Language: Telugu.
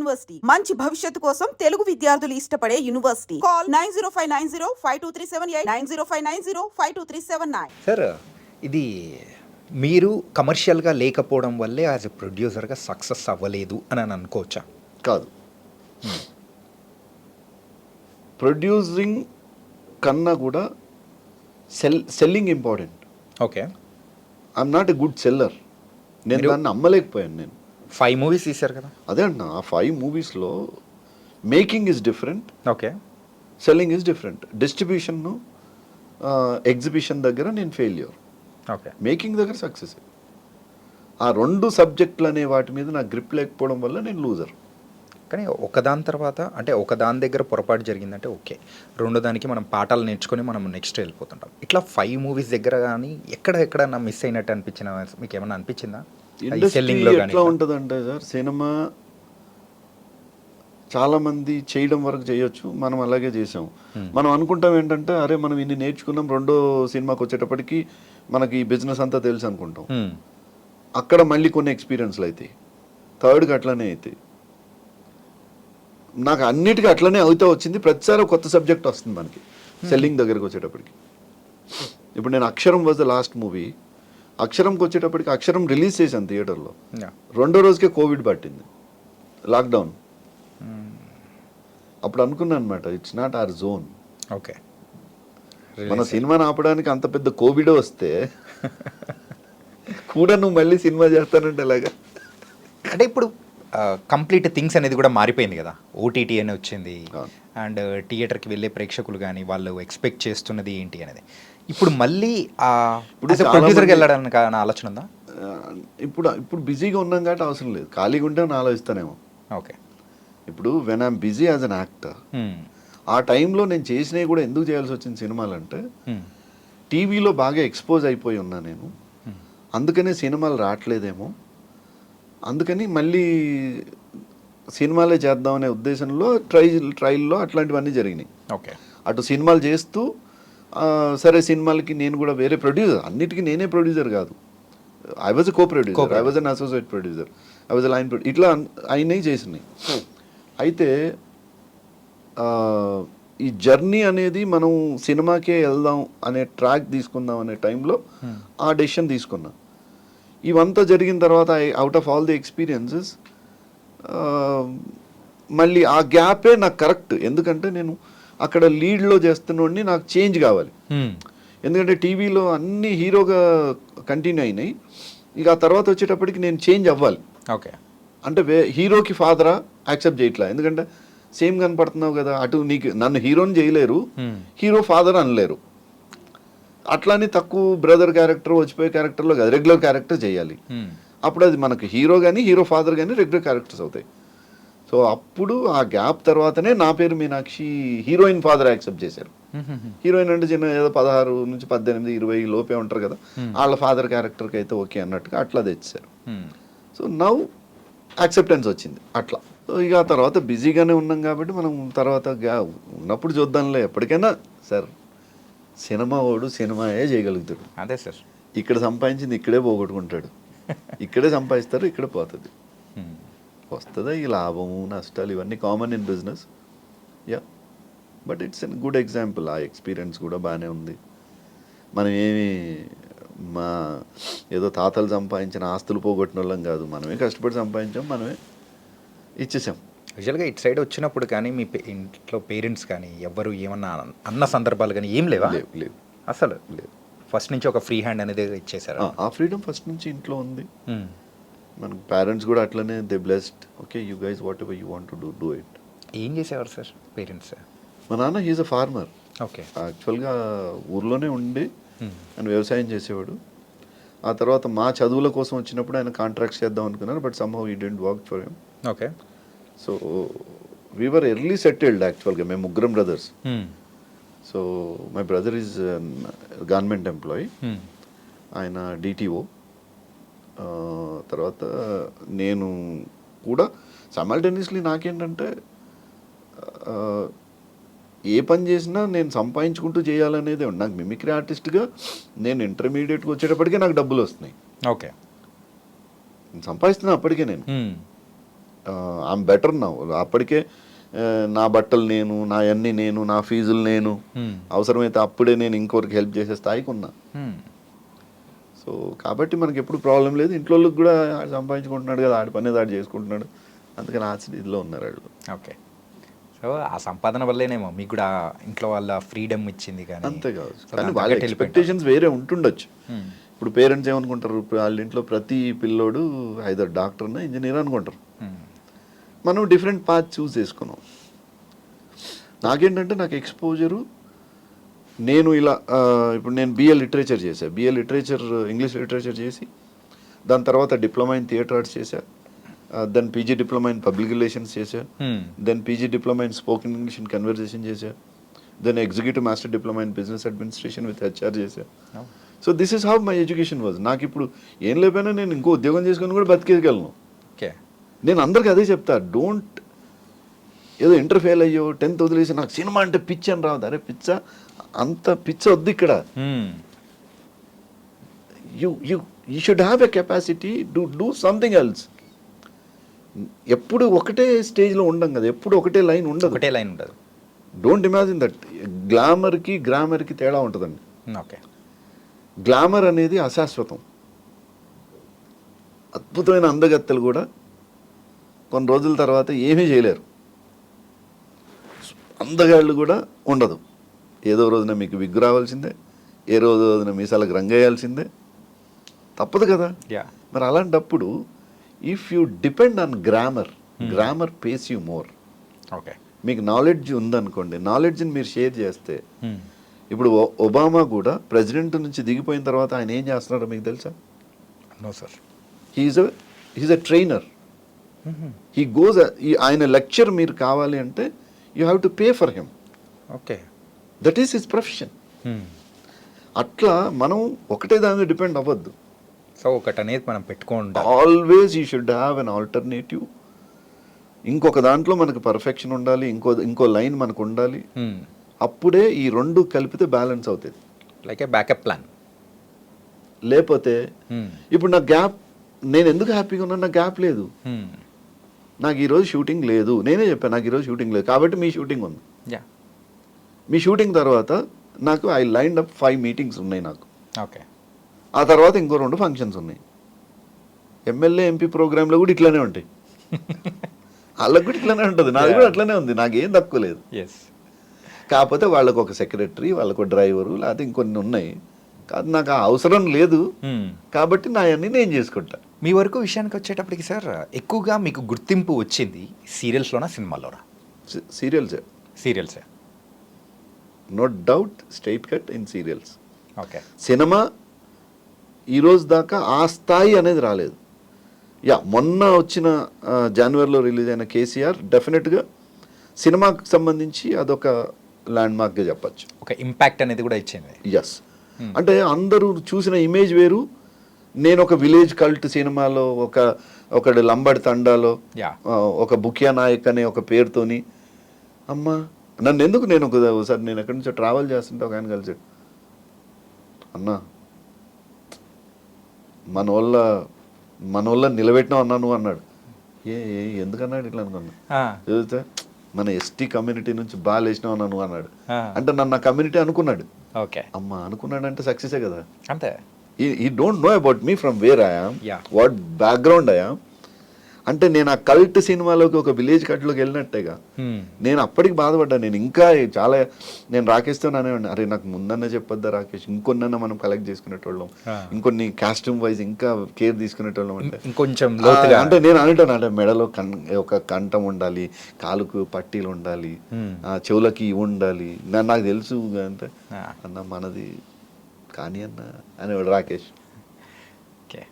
యూనివర్సిటీ మంచి భవిష్యత్తు కోసం తెలుగు విద్యార్థులు ఇష్టపడే యూనివర్సిటీ. కాల్ 9059052378 9059052379. సార్, ఇది మీరు కమర్షియల్గా లేకపోవడం వల్లే యాజ్ ఎ ప్రొడ్యూసర్గా సక్సెస్ అవ్వలేదు అని అనుకోవచ్చా? కాదు, ప్రొడ్యూసింగ్ కన్నా కూడా selling important. Okay, I'm not a good seller. నేను దాన్ని అమ్మలేకపోయాను. నేను 5 movies తీశారు కదా. అదే అంటున్నా, ఆ 5 moviesలో making is different, okay, selling is different. Distribution exhibition దగ్గర నేను ఫెయిల్యూర్, ఓకే, మేకింగ్ దగ్గర సక్సెస్. ఆ 2 సబ్జెక్టులు అనే వాటి మీద నాకు గ్రిప్ లేకపోవడం వల్ల నేను లూజర్. కానీ ఒకదాని తర్వాత అంటే ఒకదాని దగ్గర పొరపాటు జరిగిందంటే ఓకే, రెండో దానికి మనం పాఠాలు నేర్చుకొని మనం నెక్స్ట్ వెళ్ళిపోతుంటాం. ఇట్లా 5 movies దగ్గర కానీ ఎక్కడెక్కడన్నా మిస్ అయినట్టు అనిపించిన మీకు ఏమన్నా అనిపించిందా? ఇండస్ట్రీ ఎట్లా ఉంటుందంటే సార్, సినిమా చాలా మంది చేయడం వరకు చేయొచ్చు, మనం అలాగే చేసాం. మనం అనుకుంటాం ఏంటంటే అరే మనం ఇన్ని నేర్చుకున్నాం, రెండో సినిమాకి వచ్చేటప్పటికి మనకి ఈ బిజినెస్ అంతా తెలుసు అనుకుంటాం. అక్కడ మళ్ళీ కొన్ని ఎక్స్పీరియన్స్లు అవుతాయి, థర్డ్కి అట్లనే అవుతాయి. నాకు అన్నిటికీ అట్లనే అవుతూ వచ్చింది. ప్రతిసారి కొత్త సబ్జెక్ట్ వస్తుంది మనకి సెల్లింగ్ దగ్గరకు వచ్చేటప్పటికి. ఇప్పుడు నేను అక్షరం వాజ్ ద లాస్ట్ మూవీ. అక్షరంకి వచ్చేటప్పటికి అక్షరం రిలీజ్ చేశాను థియేటర్లో, రెండో రోజుకే కోవిడ్ పట్టింది, లాక్డౌన్. అప్పుడు అనుకున్నాను అనమాట, it's not our zone. Okay, మన సినిమాని ఆపడానికి అంత పెద్ద కోవిడ్ వస్తే కూడా నువ్వు మళ్ళీ సినిమా చేస్తానంటే ఎలాగా? అంటే ఇప్పుడు కంప్లీట్ థింగ్స్ అనేది కూడా మారిపోయింది కదా. ఓటీటీ అని వచ్చింది, అండ్ థియేటర్కి వెళ్ళే ప్రేక్షకులు కానీ వాళ్ళు ఎక్స్పెక్ట్ చేస్తున్నది ఏంటి అనేది. ఇప్పుడు మళ్ళీ ప్రొడ్యూసర్కి వెళ్ళడానికి ఆలోచన ఉందా? ఇప్పుడు బిజీగా ఉన్నాం కాబట్టి అవసరం లేదు, ఖాళీగా ఉంటే నేను ఆలోచిస్తానేమో. ఓకే, ఇప్పుడు when I'm busy as an actor, ఆ టైంలో నేను చేసినవి కూడా ఎందుకు చేయాల్సి వచ్చింది సినిమాలంటే, టీవీలో బాగా ఎక్స్పోజ్ అయిపోయి ఉన్నా నేను, అందుకనే సినిమాలు రావట్లేదేమో, అందుకని మళ్ళీ సినిమాలే చేద్దామనే ఉద్దేశంలో ట్రైల్లో అట్లాంటివన్నీ జరిగినాయి. ఓకే, అటు సినిమాలు చేస్తూ సరే సినిమాలకి నేను కూడా వేరే ప్రొడ్యూసర్, అన్నిటికీ నేనే ప్రొడ్యూసర్ కాదు, I was co producer, I was an associate producer, I was line producer, ఇట్లా అయినవి చేసినాయి. అయితే ఈ జర్నీ అనేది మనం సినిమాకే వెళ్దాం అనే ట్రాక్ తీసుకుందాం అనే టైంలో ఆ డెసిషన్ తీసుకున్నా. ఇవంతా జరిగిన తర్వాత out of all the experiences మళ్ళీ ఆ గ్యాపే నాకు కరెక్ట్. ఎందుకంటే నేను అక్కడ లీడ్లో చేస్తున్నోడిని, నాకు చేంజ్ కావాలి. ఎందుకంటే టీవీలో అన్ని హీరోగా కంటిన్యూ అయినాయి, ఇక ఆ తర్వాత వచ్చేటప్పటికి నేను చేంజ్ అవ్వాలి. ఓకే, అంటే హీరోకి ఫాదరా యాక్సెప్ట్ చేయట్లా, ఎందుకంటే సేమ్ కనపడుతున్నావు కదా, అటు నీకు నన్ను హీరోని చేయలేరు, హీరో ఫాదర్ అనలేరు. అట్లానే తక్కువ బ్రదర్ క్యారెక్టర్, వచ్చిపోయే క్యారెక్టర్లో కాదు, రెగ్యులర్ క్యారెక్టర్ చేయాలి. అప్పుడు అది మనకు హీరో కానీ హీరో ఫాదర్ కానీ రెగ్యులర్ క్యారెక్టర్స్ అవుతాయి. సో అప్పుడు ఆ గ్యాప్ తర్వాతనే నా పేరు మీనాక్షి హీరోయిన్ ఫాదర్ యాక్సెప్ట్ చేశారు. హీరోయిన్ అంటే చిన్న ఏదో 16 నుంచి 18, 20 లోపే ఉంటారు కదా, వాళ్ళ ఫాదర్ క్యారెక్టర్కి అయితే ఓకే అన్నట్టుగా అట్లా తెచ్చారు. సో నౌ యాక్సెప్టెన్స్ వచ్చింది అట్లా. సో ఇక ఆ తర్వాత బిజీగానే ఉన్నాం కాబట్టి మనం తర్వాత ఉన్నప్పుడు చూద్దాంలే. ఎప్పటికైనా సార్ సినిమా వాడు సినిమాయే చేయగలుగుతాడు. అదే సార్, ఇక్కడ సంపాదించింది ఇక్కడే పోగొట్టుకుంటాడు, ఇక్కడే సంపాదిస్తారు, ఇక్కడే పోతుంది. వస్తుందా ఈ లాభము నష్టాలు ఇవన్నీ common in business. Yeah, but it's an good example. ఆ ఎక్స్పీరియన్స్ కూడా బాగానే ఉంది. మనం ఏమి ఏదో తాతలు సంపాదించిన ఆస్తులు పోగొట్టిన వాళ్ళం కాదు, మనమే కష్టపడి సంపాదించాం, మనమే ఇచ్చేసాం. యూజువల్గా ఇటు సైడ్ వచ్చినప్పుడు కానీ మీ ఇంట్లో పేరెంట్స్ కానీ ఎవరు ఏమన్నా అన్న సందర్భాలు కానీ ఏం లేవా? లేవు అసలు లేవు. ఫస్ట్ నుంచి ఒక ఫ్రీ హ్యాండ్ అనేది ఇచ్చేసారు. ఆ ఫ్రీడమ్ ఫస్ట్ నుంచి ఇంట్లో ఉంది. మన పేరెంట్స్ కూడా అట్లనే, they blessed. Okay, you guys what ever you want to do it. ఏం చేసేవారు సార్ పేరెంట్స్? మా నాన్న హీజ్ అ ఫార్మర్. ఓకే, యాక్చువల్గా ఊర్లోనే ఉండి ఆయన వ్యవసాయం చేసేవాడు. ఆ తర్వాత మా చదువుల కోసం వచ్చినప్పుడు ఆయన కాంట్రాక్ట్స్ చేద్దాం అనుకున్నారు, but somehow he didn't work for him. Okay, so we were early settled యాక్చువల్గా, మేము ముగ్గురం brothers. So my brother is government employee, ఆయన డిటిఓ. తర్వాత నేను కూడా సైమల్టేనియస్లీ నాకేంటంటే ఏ పని చేసినా నేను సంపాదించుకుంటూ చేయాలనేదే ఉంది. నాకు మిమిక్రీ ఆర్టిస్ట్గా నేను ఇంటర్మీడియట్కి వచ్చేటప్పటికే నాకు డబ్బులు వస్తున్నాయి. ఓకే, సంపాదిస్తున్నా అప్పటికే నేను. ఐఎమ్ బెటర్ నా. అప్పటికే నా బట్టలు నేను, నా అన్ని నేను, నా ఫీజులు నేను, అవసరమైతే అప్పుడే నేను ఇంకొకరికి హెల్ప్ చేసే స్థాయికి ఉన్నా. సో కాబట్టి మనకి ఎప్పుడు ప్రాబ్లం లేదు. ఇంట్లో వాళ్ళకి కూడా ఆడు సంపాదించుకుంటున్నాడు కదా, ఆడి పని ఆడు చేసుకుంటున్నాడు, అందుకని ఆ స్థితిలో ఉన్నారు వాళ్ళు. ఓకే. సో ఆ సంపాదన వల్లేనేమో మీకు కూడా ఇంట్లో వాళ్ళ ఫ్రీడమ్ ఇచ్చింది కానీ అంతేకాదు, సో కానీ దాని వాళ్ళ తగ్గట్టు ఎక్స్పెక్టేషన్స్ వేరే ఉంటుండొచ్చు. Hmm. ఇప్పుడు పేరెంట్స్ ఏమనుకుంటారు, వాళ్ళ ఇంట్లో ప్రతి పిల్లోడు ఐదర్ డాక్టర్నా ఇంజనీర్ అనుకుంటారు. మనం డిఫరెంట్ పాత్ చూస్ చేసుకున్నాం. నాకేంటంటే నాకు ఎక్స్పోజరు, నేను ఇలా ఇప్పుడు నేను బిఏ లిటరేచర్ చేశాను. బిఏ లిటరేచర్ ఇంగ్లీష్ లిటరేచర్ చేసి దాని తర్వాత డిప్లొమా ఇన్ థియేటర్ ఆర్ట్స్ చేశా. Then PG diploma in public relations చేశా. Then PG diploma in spoken English in conversation చేశా. Then executive master diploma in business administration with HR చేశా. So this is how my education was. నాకు ఇప్పుడు ఏం లేకపోయినా నేను ఇంకో ఉద్యోగం చేసుకొని కూడా బతికేయగలను. ఓకే. నేను అందరికీ అదే చెప్తా, డోంట్ ఏదో ఇంటర్ ఫెయిల్ అయ్యో 10th వదిలేసి నాకు సినిమా అంటే పిచ్చి అని రావద్దు. అరే పిచ్చ, అంత పిచ్చ వద్దు ఇక్కడ. You should have a capacity to do something else. ఎప్పుడు ఒకటే స్టేజ్లో ఉండం కదా, ఎప్పుడు ఒకటే లైన్ ఉండదు. ఒకటే లైన్ ఉండదు. Don't imagine that. గ్లామర్కి గ్రామర్కి తేడా ఉంటుందండి. ఓకే. గ్లామర్ అనేది అశాశ్వతం. అద్భుతమైన అందగత్తెలు కూడా కొన్ని రోజుల తర్వాత ఏమీ చేయలేరు. అందగాళ్ళు కూడా ఉండదు. ఏదో రోజున మీకు విగ్గు రావాల్సిందే, ఏ రోజున మీసాలకు రంగేయాల్సిందే, తప్పదు కదా. మరి అలాంటప్పుడు if you depend on grammar, grammar pays you more. Okay. మీకు నాలెడ్జ్ ఉందనుకోండి, నాలెడ్జ్ని మీరు షేర్ చేస్తే, ఇప్పుడు ఒబామా కూడా ప్రెసిడెంట్ నుంచి దిగిపోయిన తర్వాత ఆయన ఏం చేస్తున్నారో మీకు తెలుసా? No sir. He is a trainer. He goes, ఆయన లెక్చర్ మీరు కావాలి అంటే you have to pay for him. Okay. That is his profession. అట్లా మనం ఒకటే దాని మీద డిపెండ్ అవ్వద్దు. సో ఒకటి అనేది మనం పెట్టుకోండి. Always you should have an alternative. ఇంకొక దాంట్లో మనకు పర్ఫెక్షన్ ఉండాలి, ఇంకో లైన్ మనకు ఉండాలి. అప్పుడే ఈ రెండు కలిపితే బ్యాలెన్స్ అవుతుంది. లైక్ ఏ బ్యాకప్ ప్లాన్. లేకపోతే ఇప్పుడు నా గ్యాప్, నేను ఎందుకు హ్యాపీగా ఉన్నాను? నా గ్యాప్ లేదు. నాకు ఈరోజు షూటింగ్ లేదు, నేనే చెప్పాను నాకు ఈరోజు షూటింగ్ లేదు, కాబట్టి మీ షూటింగ్ ఉంది. మీ షూటింగ్ తర్వాత నాకు ఐ లైన్డ్ అప్ 5 మీటింగ్స్ ఉన్నాయి నాకు. ఓకే. ఆ తర్వాత ఇంకో 2 ఫంక్షన్స్ ఉన్నాయి. ఎమ్మెల్యే ఎంపీ ప్రోగ్రాంలో కూడా ఇట్లానే ఉంటాయి. వాళ్ళకు కూడా ఇట్లానే ఉంటుంది, నాది కూడా అట్లనే ఉంది, నాకేం తక్కువ లేదు. కాకపోతే వాళ్ళకు ఒక సెక్రటరీ, వాళ్ళకు డ్రైవరు, లేకపోతే ఇంకొన్ని ఉన్నాయి. కాదు నాకు ఆ అవసరం లేదు, కాబట్టి నా అన్నీ నేను చేసుకుంటా. మీ వరకు విషయానికి వచ్చేటప్పటికి సార్, ఎక్కువగా మీకు గుర్తింపు వచ్చింది సీరియల్స్లోనా సినిమాల్లోనా? సీరియల్సే. సీరియల్సే. No doubt, straight cut in serials. Okay. Cinema ఈరోజు దాకా ఆ స్థాయి అనేది రాలేదు. మొన్న వచ్చిన జనవరిలో రిలీజ్ అయిన కేసీఆర్ డెఫినెట్గా సినిమాకి సంబంధించి అదొక ల్యాండ్ మార్క్గా చెప్పచ్చు. ఒక ఇంపాక్ట్ అనేది కూడా ఇచ్చింది. ఎస్. అంటే అందరూ చూసిన ఇమేజ్ వేరు. నేను ఒక విలేజ్ కల్ట్ సినిమాలో ఒక లంబడి తండాలో ఒక బుకియా నాయక్ అనే ఒక పేరుతోని, అమ్మా నన్ను ఎందుకు, నేను ఒకసారి నేను ఎక్కడి నుంచో ట్రావెల్ చేస్తుంటే ఒక ఆయన కలిసాడు, అన్నా మన వల్ల నిలబెట్టినావు అన్నా నువ్వు అన్నాడు. ఎందుకన్నాడు ఇట్లా అనుకున్నా, చదివితే మన ఎస్టీ కమ్యూనిటీ నుంచి బాగా లేచినావు అన్నా నువ్వు అన్నాడు. అంటే నన్ను ఆ కమ్యూనిటీ అనుకున్నాడు. ఓకే. అమ్మ అనుకున్నాడంటే సక్సెసే కదా. అంతే. He don't know about me from where I am, what background I am. అంటే నేను ఆ కల్ట్ సినిమాలోకి ఒక విలేజ్ కట్లోకి వెళ్ళినట్టేగా. నేను అప్పటికి బాధపడ్డా. నేను ఇంకా చాలా, నేను రాకేష్తో అనేవాడిని, అరే నాకు ముందన్న చెప్పొద్దా రాకేష్, ఇంకొన్న మనం కలెక్ట్ చేసుకునేటోళ్ళం, ఇంకొన్ని కాస్ట్యూమ్ వైజ్ ఇంకా కేర్ తీసుకునేటోళ్ళం. అంటే ఇంకొంచెం అంటే నేను అనేటాను, అంటే మెడలో ఒక కంఠం ఉండాలి, కాలుకు పట్టీలు ఉండాలి, చెవులకి ఇవి ఉండాలి, నాకు తెలుసు అంటే అన్న మనది కానీ అన్న అనేవాడు రాకేష్. ఓకే.